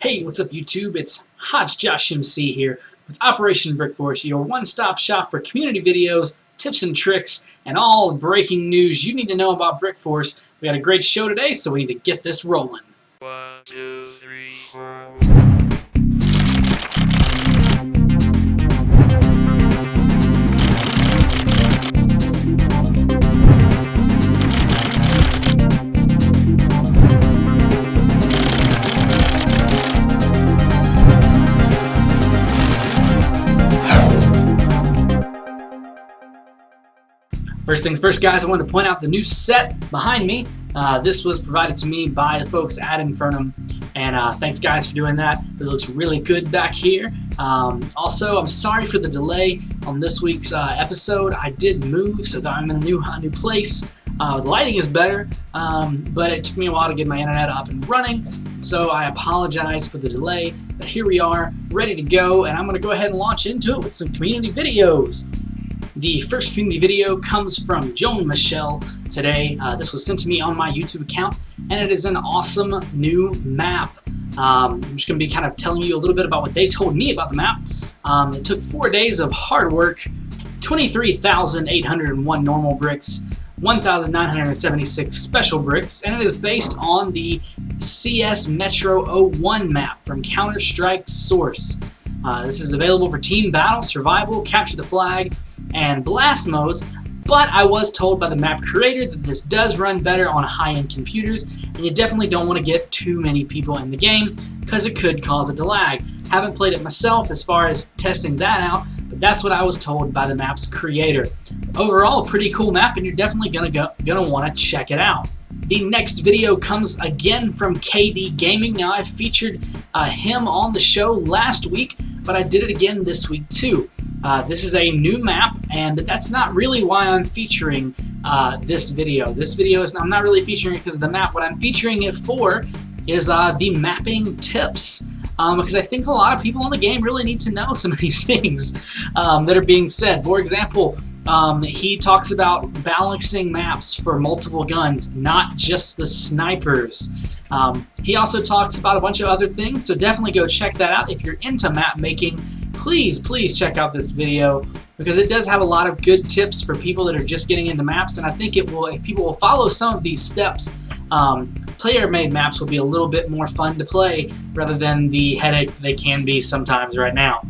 Hey, what's up YouTube? It's hojjoshMC here with Operation BrickForce, your one-stop shop for community videos, tips and tricks, and all breaking news you need to know about BrickForce. We got a great show today, so we need to get this rolling. 1, 2, 3, 4. First things first, guys, I wanted to point out the new set behind me. This was provided to me by the folks at Infernum, and thanks guys for doing that. It looks really good back here. Also, I'm sorry for the delay on this week's episode. I did move, so that I'm in a new place. The lighting is better, but it took me a while to get my internet up and running, so I apologize for the delay. But here we are, ready to go, and I'm going to go ahead and launch into it with some community videos. The first community video comes from Joan Michelle today. This was sent to me on my YouTube account, and it is an awesome new map. I'm just going to be kind of telling you a little bit about what they told me about the map. It took 4 days of hard work, 23,801 normal bricks, 1,976 special bricks, and it is based on the CS Metro 01 map from Counter-Strike Source. This is available for team battle, survival, capture the flag, and blast modes, but I was told by the map creator that this does run better on high-end computers, and you definitely don't want to get too many people in the game because it could cause it to lag. Haven't played it myself as far as testing that out, but that's what I was told by the map's creator. Overall, a pretty cool map, and you're definitely gonna want to check it out. The next video comes again from KD Gaming. Now, I featured him on the show last week, but I did it again this week too. This is a new map, and that's not really why I'm featuring this video. This video is, I'm not really featuring it because of the map. What I'm featuring it for is the mapping tips, because I think a lot of people in the game really need to know some of these things that are being said. For example, he talks about balancing maps for multiple guns, not just the snipers. He also talks about a bunch of other things, so definitely go check that out. If you're into map making, please check out this video, because it does have a lot of good tips for people that are just getting into maps, and I think it will, if people will follow some of these steps, player-made maps will be a little bit more fun to play rather than the headache they can be sometimes right now.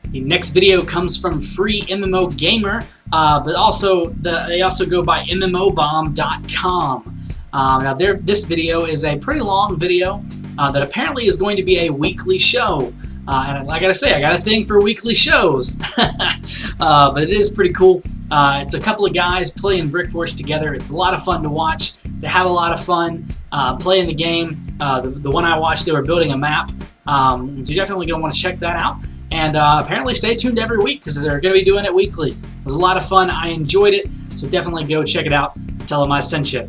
The next video comes from Free MMO Gamer, but also they also go by mmobomb.com. Now this video is a pretty long video that apparently is going to be a weekly show. And I gotta say, I got a thing for weekly shows. But it is pretty cool. It's a couple of guys playing BrickForce together. It's a lot of fun to watch. They have a lot of fun playing the game. The one I watched, they were building a map. So you're definitely going to want to check that out. And apparently stay tuned every week, because they're going to be doing it weekly. It was a lot of fun. I enjoyed it. So definitely go check it out. Tell them I sent you.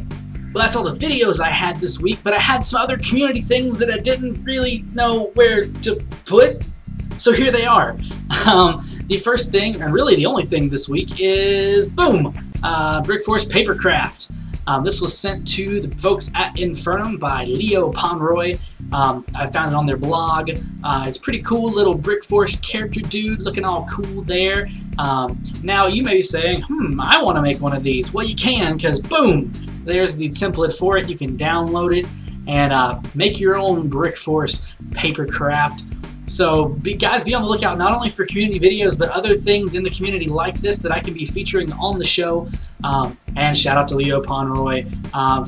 Well, that's all the videos I had this week, but I had some other community things that I didn't really know where to put, so here they are. The first thing, and really the only thing this week, is, boom, BrickForce Papercraft. This was sent to the folks at Infernum by Leo Pomeroy. I found it on their blog. It's pretty cool, little BrickForce character dude, looking all cool there. Now, you may be saying, I want to make one of these. Well, you can, because boom! There's the template for it. You can download it and make your own BrickForce Papercraft. So guys, be on the lookout not only for community videos, but other things in the community like this that I can be featuring on the show. And shout out to Leo Pomeroy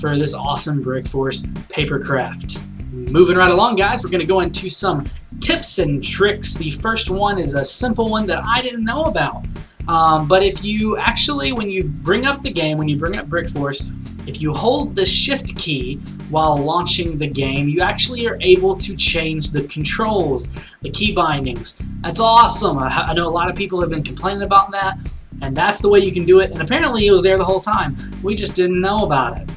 for this awesome BrickForce Papercraft. Moving right along, guys, we're going to go into some tips and tricks. The first one is a simple one that I didn't know about. But if you actually, when you bring up the game, when you bring up BrickForce, if you hold the Shift key while launching the game, you actually are able to change the controls, the key bindings. That's awesome. I know a lot of people have been complaining about that, and that's the way you can do it, and apparently it was there the whole time. We just didn't know about it.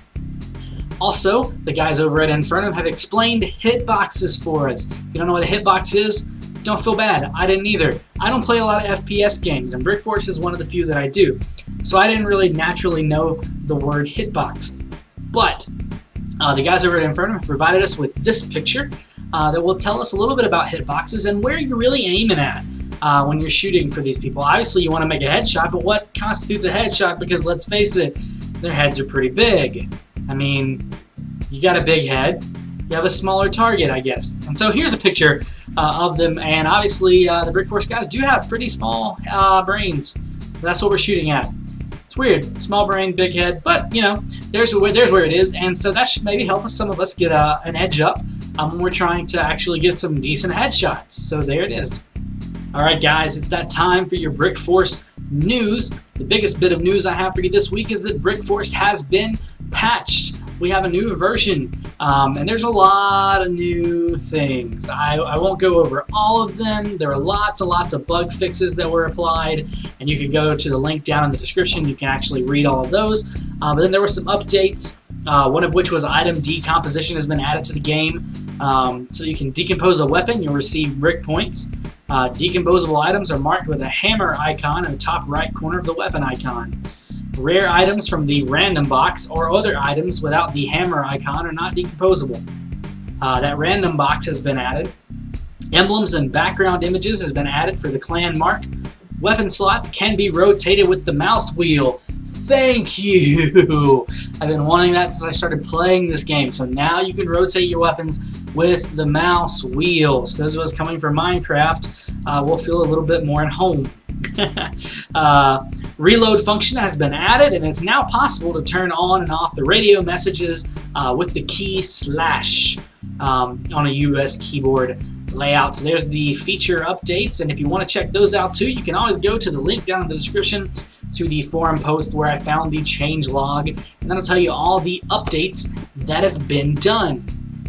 Also, the guys over at Infernum have explained hitboxes for us. If you don't know what a hitbox is, don't feel bad. I didn't either. I don't play a lot of FPS games, and BrickForce is one of the few that I do. So I didn't really naturally know the word hitbox. But the guys over at Infernum provided us with this picture. that will tell us a little bit about hitboxes and where you're really aiming at when you're shooting for these people. Obviously, you want to make a headshot, but what constitutes a headshot? Because let's face it, their heads are pretty big. I mean, you got a big head, you have a smaller target, I guess. And so here's a picture of them, and obviously the BrickForce guys do have pretty small brains. That's what we're shooting at. It's weird, small brain, big head, but you know, there's where it is, and so that should maybe help some of us get an edge up when we're trying to actually get some decent headshots. So there it is. Alright guys, it's that time for your BrickForce news. The biggest bit of news I have for you this week is that BrickForce has been patched. We have a new version, and there's a lot of new things. I won't go over all of them. There are lots and lots of bug fixes that were applied, and you can go to the link down in the description. You can actually read all of those. But then there were some updates, one of which was item decomposition has been added to the game. So you can decompose a weapon, you'll receive brick points. Decomposable items are marked with a hammer icon in the top right corner of the weapon icon. Rare items from the random box or other items without the hammer icon are not decomposable. That random box has been added. Emblems and background images has been added for the clan mark. Weapon slots can be rotated with the mouse wheel. Thank you! I've been wanting that since I started playing this game. So now you can rotate your weapons with the mouse wheel. So those of us coming from Minecraft will feel a little bit more at home. Reload function has been added, and it's now possible to turn on and off the radio messages with the key slash on a US keyboard layout. So there's the feature updates, and if you want to check those out too, you can always go to the link down in the description to the forum post where I found the change log, and that'll tell you all the updates that have been done.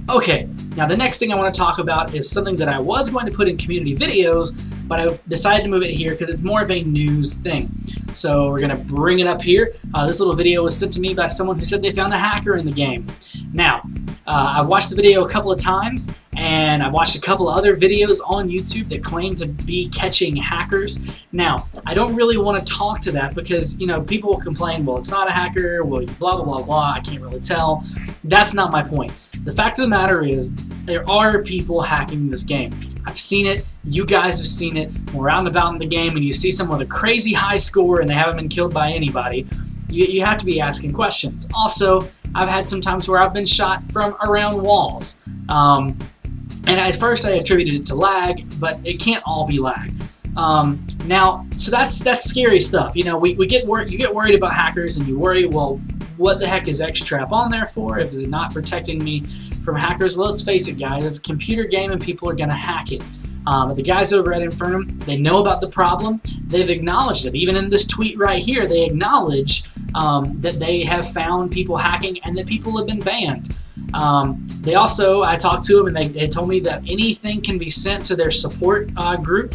Okay, now the next thing I want to talk about is something that I was going to put in community videos, but I've decided to move it here because it's more of a news thing. So we're going to bring it up here. This little video was sent to me by someone who said they found a hacker in the game. Now, I watched the video a couple of times, and I watched a couple of other videos on YouTube that claim to be catching hackers. Now, I don't really want to talk to that because, you know, people will complain, well, it's not a hacker, well, blah, blah, blah, blah, I can't really tell. That's not my point. The fact of the matter is, there are people hacking this game. I've seen it, you guys have seen it. We're out and about in the game and you see someone with a crazy high score and they haven't been killed by anybody. You have to be asking questions. Also, I've had some times where I've been shot from around walls. And at first I attributed it to lag, but it can't all be lag. Now, so that's scary stuff. You know, you get worried about hackers and you worry, well, what the heck is X-Trap on there for? Is it not protecting me from hackers? Well, let's face it, guys. It's a computer game and people are going to hack it. But the guys over at Infernum, they know about the problem. They've acknowledged it. Even in this tweet right here, they acknowledge that they have found people hacking and that people have been banned. They also, I talked to them and they told me that anything can be sent to their support group.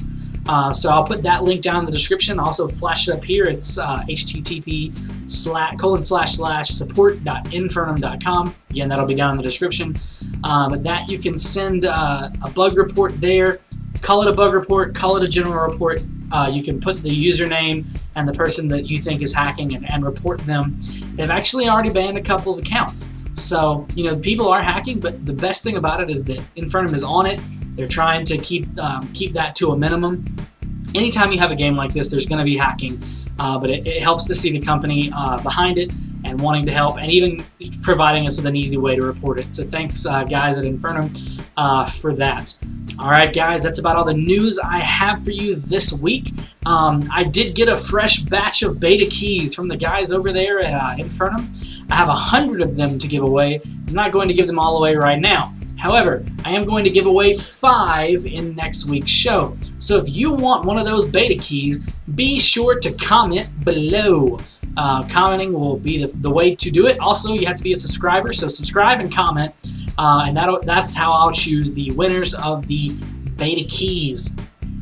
So I'll put that link down in the description. I'll also flash it up here. It's http://support.infernum.com. Again, that'll be down in the description. But that you can send a bug report there. Call it a bug report, call it a general report. You can put the username and the person that you think is hacking and report them. They've actually already banned a couple of accounts. So, you know, people are hacking, but the best thing about it is that Infernum is on it. They're trying to keep that to a minimum. Anytime you have a game like this, there's going to be hacking, but it helps to see the company behind it and wanting to help and even providing us with an easy way to report it. So thanks, guys at Infernum, for that. Alright guys, that's about all the news I have for you this week. I did get a fresh batch of beta keys from the guys over there at Infernum. I have 100 of them to give away. I'm not going to give them all away right now. However, I am going to give away 5 in next week's show. So if you want one of those beta keys, be sure to comment below. Commenting will be the way to do it. Also, you have to be a subscriber, so subscribe and comment. And that's how I'll choose the winners of the beta keys.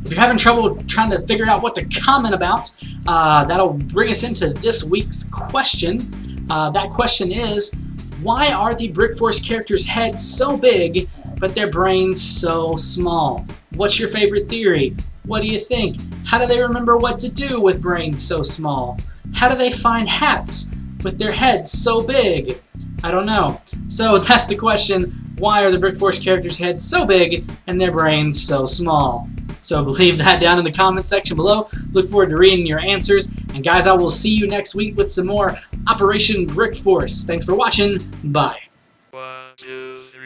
If you're having trouble trying to figure out what to comment about, that'll bring us into this week's question. That question is, why are the BrickForce characters' heads so big, but their brains so small? What's your favorite theory? What do you think? How do they remember what to do with brains so small? How do they find hats with their heads so big? I don't know. So that's the question. Why are the BrickForce characters' heads so big and their brains so small? So leave that down in the comment section below. Look forward to reading your answers. And guys, I will see you next week with some more Operation BrickForce. Thanks for watching. Bye. 1, 2, 3.